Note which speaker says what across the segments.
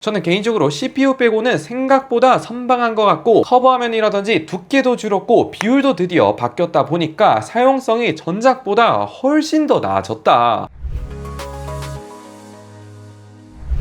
Speaker 1: 저는 개인적으로 CPU 빼고는 생각보다 선방한 것 같고 커버 화면이라든지 두께도 줄었고 비율도 드디어 바뀌었다 보니까 사용성이 전작보다 훨씬 더 나아졌다.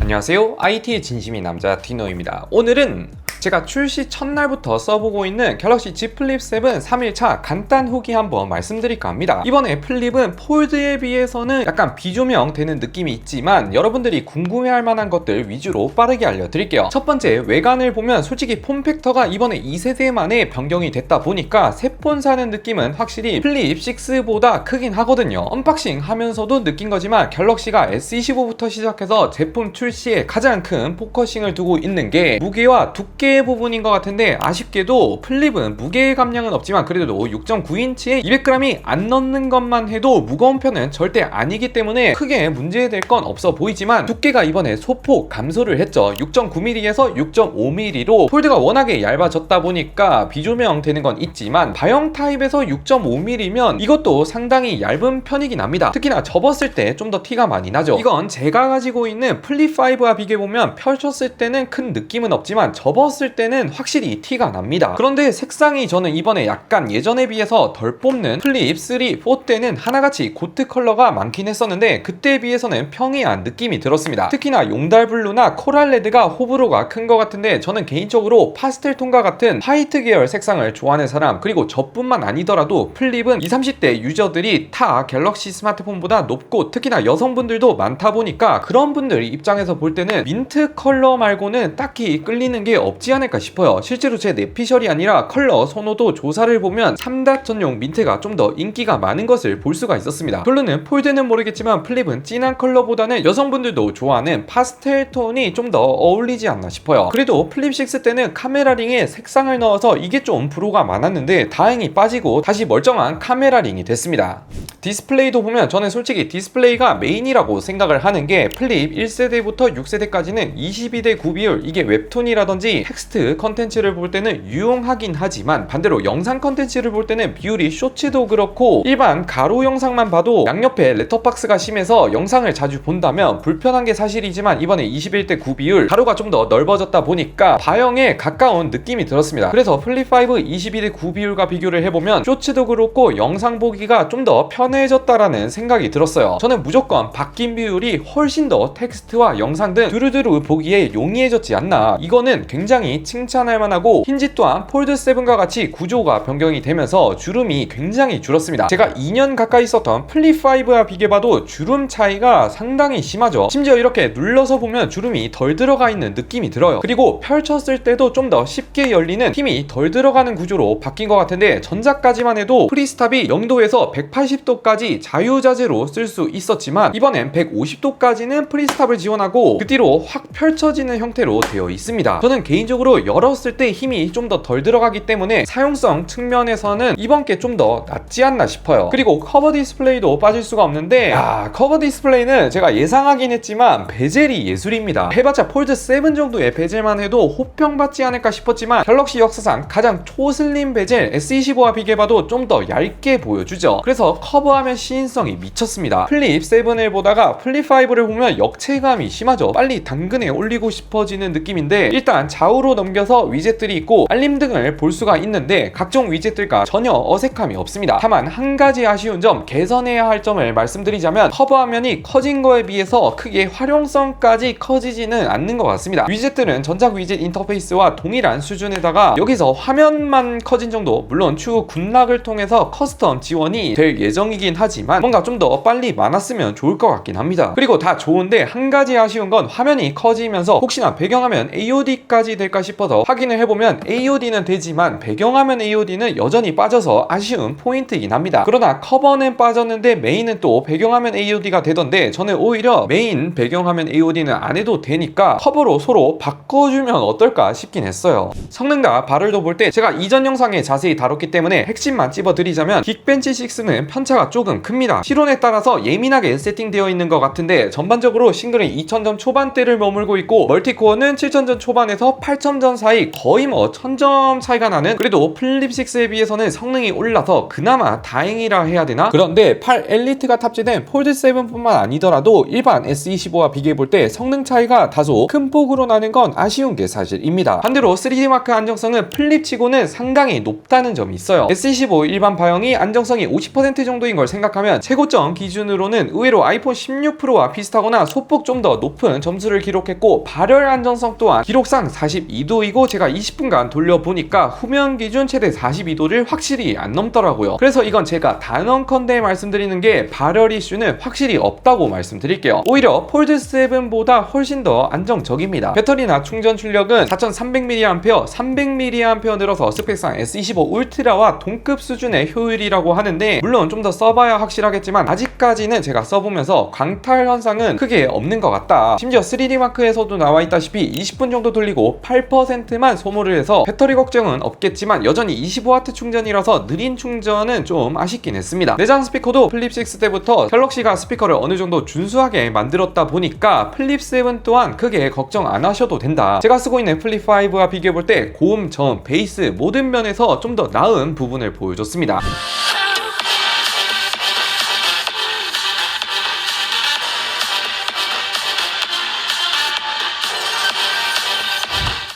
Speaker 1: 안녕하세요, IT의 진심인 남자 디노입니다. 오늘은 제가 출시 첫날부터 써보고 있는 갤럭시 Z 플립 7 3일차 간단 후기 한번 말씀드릴까 합니다. 이번에 플립은 폴드에 비해서는 약간 비조명 되는 느낌이 있지만 여러분들이 궁금해할 만한 것들 위주로 빠르게 알려드릴게요. 첫 번째, 외관을 보면 솔직히 폼팩터가 이번에 2세대 만에 변경이 됐다 보니까 새 폰 사는 느낌은 확실히 플립 6보다 크긴 하거든요. 언박싱 하면서도 느낀 거지만 갤럭시가 S25부터 시작해서 제품 출시에 가장 큰 포커싱을 두고 있는 게 무게와 두께 부분인 것 같은데, 아쉽게도 플립은 무게 감량은 없지만 그래도 6.9인치에 200g이 안 넘는 것만 해도 무거운 편은 절대 아니기 때문에 크게 문제될 건 없어 보이지만 두께가 이번에 소폭 감소를 했죠. 6.9mm에서 6.5mm로 폴드가 워낙에 얇아졌다 보니까 비조명 되는 건 있지만 바형 타입에서 6.5mm면 이것도 상당히 얇은 편이긴 합니다. 특히나 접었을 때 좀 더 티가 많이 나죠. 이건 제가 가지고 있는 플립 5와 비교해보면 펼쳤을 때는 큰 느낌은 없지만 접었을 때는 확실히 티가 납니다. 그런데 색상이 저는 이번에 약간 예전에 비해서 덜 뽑는 플립 3, 4 때는 하나같이 고트 컬러가 많긴 했었는데 그때에 비해서는 평이한 느낌이 들었습니다. 특히나 용달블루나 코랄레드가 호불호가 큰 것 같은데 저는 개인적으로 파스텔 톤과 같은 화이트 계열 색상을 좋아하는 사람, 그리고 저뿐만 아니더라도 플립은 20, 30대 유저들이 타 갤럭시 스마트폰보다 높고 특히나 여성분들도 많다 보니까 그런 분들 입장에서 볼 때는 민트 컬러 말고는 딱히 끌리는 게 없지 않을까 싶어요. 실제로 제 내피셜이 아니라 컬러 선호도 조사를 보면 3닷 전용 민트가 좀 더 인기가 많은 것을 볼 수가 있었습니다. 별로는 폴드는 모르겠지만 플립은 진한 컬러보다는 여성분들도 좋아하는 파스텔 톤이 좀 더 어울리지 않나 싶어요. 그래도 플립 6 때는 카메라 링에 색상을 넣어서 이게 좀 불호가 많았는데 다행히 빠지고 다시 멀쩡한 카메라 링이 됐습니다. 디스플레이도 보면 저는 솔직히 디스플레이가 메인이라고 생각을 하는 게 플립 1세대부터 6세대까지는 22대 9 비율, 이게 웹툰이라든지 텍스트 컨텐츠를 볼 때는 유용하긴 하지만 반대로 영상 컨텐츠를 볼 때는 비율이 쇼츠도 그렇고 일반 가로 영상만 봐도 양옆에 렛터박스가 심해서 영상을 자주 본다면 불편한 게 사실이지만 이번에 21대 9 비율, 가로가 좀 더 넓어졌다 보니까 바형에 가까운 느낌이 들었습니다. 그래서 플립 5 22대 9 비율과 비교를 해보면 쇼츠도 그렇고 영상 보기가 좀 더 편해졌다라는 생각이 들었어요. 저는 무조건 바뀐 비율이 훨씬 더 텍스트와 영상 등 두루두루 보기에 용이해졌지 않나, 이거는 굉장히 칭찬할 만하고 힌지 또한 폴드 7과 같이 구조가 변경이 되면서 주름이 굉장히 줄었습니다. 제가 2년 가까이 썼던 플립 5와 비교해봐도 주름 차이가 상당히 심하죠. 심지어 이렇게 눌러서 보면 주름이 덜 들어가 있는 느낌이 들어요. 그리고 펼쳤을 때도 좀 더 쉽게 열리는, 힘이 덜 들어가는 구조로 바뀐 것 같은데 전작까지만 해도 프리스탑이 0도에서 180도까지 자유자재로 쓸 수 있었지만 이번엔 150도까지는 프리스탑을 지원하고 그 뒤로 확 펼쳐지는 형태로 되어 있습니다. 저는 개인적으로 열었을 때 힘이 좀 더 덜 들어가기 때문에 사용성 측면에서는 이번 게 좀 더 낫지 않나 싶어요. 그리고 커버 디스플레이도 빠질 수가 없는데, 커버 디스플레이는 제가 예상하긴 했지만 베젤이 예술입니다. 해봤자 폴드 7 정도의 베젤만 해도 호평받지 않을까 싶었지만 갤럭시 역사상 가장 초슬림 베젤 S25와 비교해봐도 좀 더 얇게 보여주죠. 그래서 커버하면 시인성이 미쳤습니다. 플립 7을 보다가 플립 5를 보면 역체감이 심하죠. 빨리 당근에 올리고 싶어지는 느낌인데, 일단 좌우로 넘겨서 위젯들이 있고 알림 등을 볼 수가 있는데 각종 위젯들과 전혀 어색함이 없습니다. 다만 한 가지 아쉬운 점, 개선해야 할 점을 말씀드리자면 커버 화면이 커진 거에 비해서 크게 활용성까지 커지지는 않는 것 같습니다. 위젯들은 전작 위젯 인터페이스와 동일한 수준에다가 여기서 화면만 커진 정도, 물론 추후 굿락을 통해서 커스텀 지원이 될 예정이긴 하지만 뭔가 좀 더 빨리 많았으면 좋을 것 같긴 합니다. 그리고 다 좋은데 한 가지 아쉬운 건 화면이 커지면서 혹시나 배경화면 AOD까지 될까 싶어서 확인을 해보면 AOD는 되지만 배경화면 AOD는 여전히 빠져서 아쉬운 포인트이긴 합니다. 그러나 커버는 빠졌는데 메인은 또 배경화면 AOD가 되던데 저는 오히려 메인 배경화면 AOD는 안 해도 되니까 커버로 서로 바꿔주면 어떨까 싶긴 했어요. 성능과 발열도 볼 때 제가 이전 영상에 자세히 다뤘기 때문에 핵심만 찝어드리자면 긱벤치 6는 편차가 조금 큽니다. 실온에 따라서 예민하게 세팅되어 있는 것 같은데 전반적으로 싱글은 2000점 초반대를 머물고 있고 멀티코어는 7000점 초반에서 8000 8,000점 사이 거의 뭐 1,000점 차이가 나는, 그래도 플립 6에 비해서는 성능이 올라서 그나마 다행이라 해야 되나? 그런데 8 엘리트가 탑재된 폴드 7뿐만 아니더라도 일반 S25와 비교해볼 때 성능 차이가 다소 큰 폭으로 나는 건 아쉬운 게 사실입니다. 반대로 3D 마크 안정성은 플립치고는 상당히 높다는 점이 있어요. S25 일반 바형이 안정성이 50% 정도인 걸 생각하면 최고점 기준으로는 의외로 아이폰 16 프로와 비슷하거나 소폭 좀 더 높은 점수를 기록했고, 발열 안정성 또한 기록상 42도이고 제가 20분간 돌려보니까 후면 기준 최대 42도를 확실히 안 넘더라고요. 그래서 이건 제가 단언컨대 말씀드리는 게 발열 이슈는 확실히 없다고 말씀드릴게요. 오히려 폴드 7보다 훨씬 더 안정적입니다. 배터리나 충전 출력은 4300mAh, 300mAh 늘어서 스펙상 S25 울트라와 동급 수준의 효율이라고 하는데, 물론 좀 더 써봐야 확실하겠지만 아직까지는 제가 써보면서 광탈 현상은 크게 없는 것 같다. 심지어 3D 마크에서도 나와있다시피 20분 정도 돌리고 8%만 소모를 해서 배터리 걱정은 없겠지만 여전히 25W 충전이라서 느린 충전은 좀 아쉽긴 했습니다. 내장 스피커도 플립 6 때부터 갤럭시가 스피커를 어느 정도 준수하게 만들었다 보니까 플립 7 또한 크게 걱정 안 하셔도 된다. 제가 쓰고 있는 플립 5와 비교해볼 때 고음, 저음, 베이스 모든 면에서 좀 더 나은 부분을 보여줬습니다.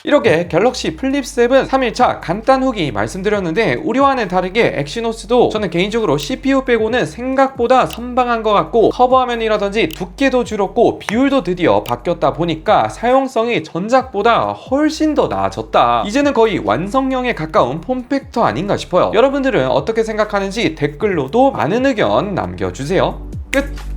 Speaker 1: 이렇게 갤럭시 플립 7 3일차 간단 후기 말씀드렸는데, 우려와는 다르게 엑시노스도 저는 개인적으로 CPU 빼고는 생각보다 선방한 것 같고, 커버 화면이라든지 두께도 줄었고 비율도 드디어 바뀌었다 보니까 사용성이 전작보다 훨씬 더 나아졌다. 이제는 거의 완성형에 가까운 폼팩터 아닌가 싶어요. 여러분들은 어떻게 생각하는지 댓글로도 많은 의견 남겨주세요. 끝!